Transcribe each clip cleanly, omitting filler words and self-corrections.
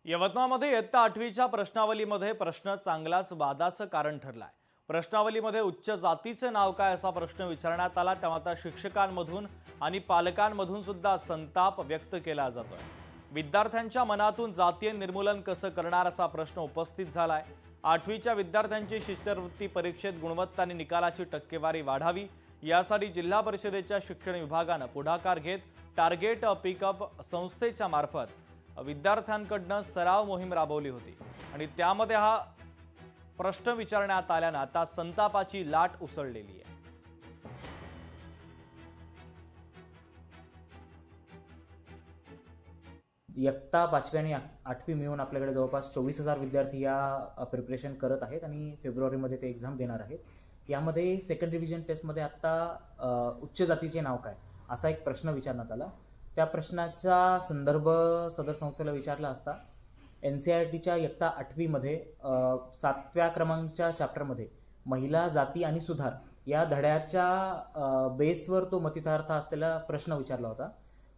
यवतमाळमध्ये इयत्ता 8वीच्या प्रश्नावलीमध्ये प्रश्न चांगलाच वादाचं कारण ठरलाय। प्रश्नावलीमध्ये उच्च जातीचे नाव काय असा प्रश्न विचारण्यात आला, तेव्हा आता शिक्षकांमधून आणि पालकांमधून सुद्धा संताप व्यक्त केला जातोय। विद्यार्थ्यांच्या मनातून जातीय निर्मूलन कसं करणार असा प्रश्न उपस्थित झालाय। 8वीच्या विद्यार्थ्यांची शिष्यवृत्ती परीक्षेत गुणवत्ता आणि निकालाची टक्केवारी वाढावी यासाठी जिल्हा परिषदेच्या शिक्षण विभागाने पुढाकार घेत टार्गेट पिकअप संस्थेच्या मार्फत विद्यार्थ्यांकडून सराव मोहीम राबवली होती आणि त्यामध्ये हा प्रश्न विचारण्यात आल्याने आता संतापाची लाट उसळलेली आहे। इयत्ता 5वी आणि 8वी मिळून आपल्याकडे जवळपास 24,000 विद्यार्थी या प्रिपरेशन करत आहेत आणि फेब्रुवारीमध्ये ते एक्झाम देणार आहेत। यामध्ये सेकंड रिव्हिजन टेस्टमध्ये आत्ता उच्च जातीचे नाव काय असा एक प्रश्न विचारण्यात आला। त्या प्रश्नाचा संदर्भ सदर संस्थेला विचारला असता NCERTच्या इयत्ता 8वीमध्ये 7व्या क्रमांकच्या चॅप्टरमध्ये महिला जाती आणि सुधार या धड्याच्या बेसवर तो मतितार्थ असलेला प्रश्न विचारला होता।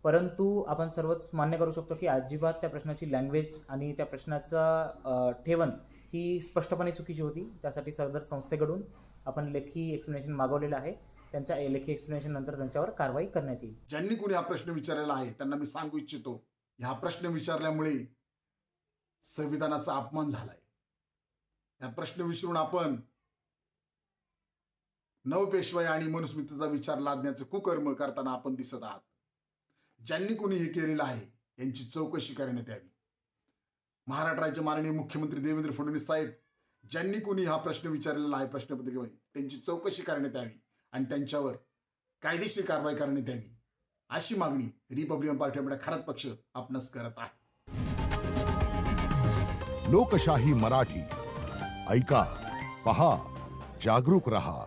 परंतु आपण सर्वच मान्य करू शकतो की अजिबात त्या प्रश्नाची लँग्वेज आणि त्या प्रश्नाचा ठेवण ही स्पष्टपणे चुकीची होती। त्यासाठी सदर संस्थेकडून आपण लेखी एक्सप्लेनेशन मागवलेलं आहे। त्यांच्या लेखी एक्सप्लेनेशन नंतर त्यांच्यावर कारवाई करण्यात येईल। ज्यांनी कोणी हा प्रश्न विचारलेला आहे त्यांना मी सांगू इच्छितो, हा प्रश्न विचारल्यामुळे संविधानाचा अपमान झालाय। हा प्रश्न विचारून आपण नवपेशवाई आणि मनुस्मृतीचा विचार लादण्याचे कुकर्म करताना आपण दिसत आहात। ज्यांनी कोणी हे केलेलं आहे यांची चौकशी करण्यात यावी। महाराष्ट्राचे माननीय मुख्यमंत्री देवेंद्र फडणवीस साहेब ज्यांनी कोणी हा प्रश्न विचारलेला आहे प्रश्नपत्रिकेमध्ये त्यांची चौकशी करण्यात यावी आणि त्यांच्यावर कायदेशीर कारवाई करण्यात यावी अशी मागणी Republican party of India Kharat पक्ष आपणच करत आहे। लोकशाही मराठी ऐका, पहा, जागरूक रहा।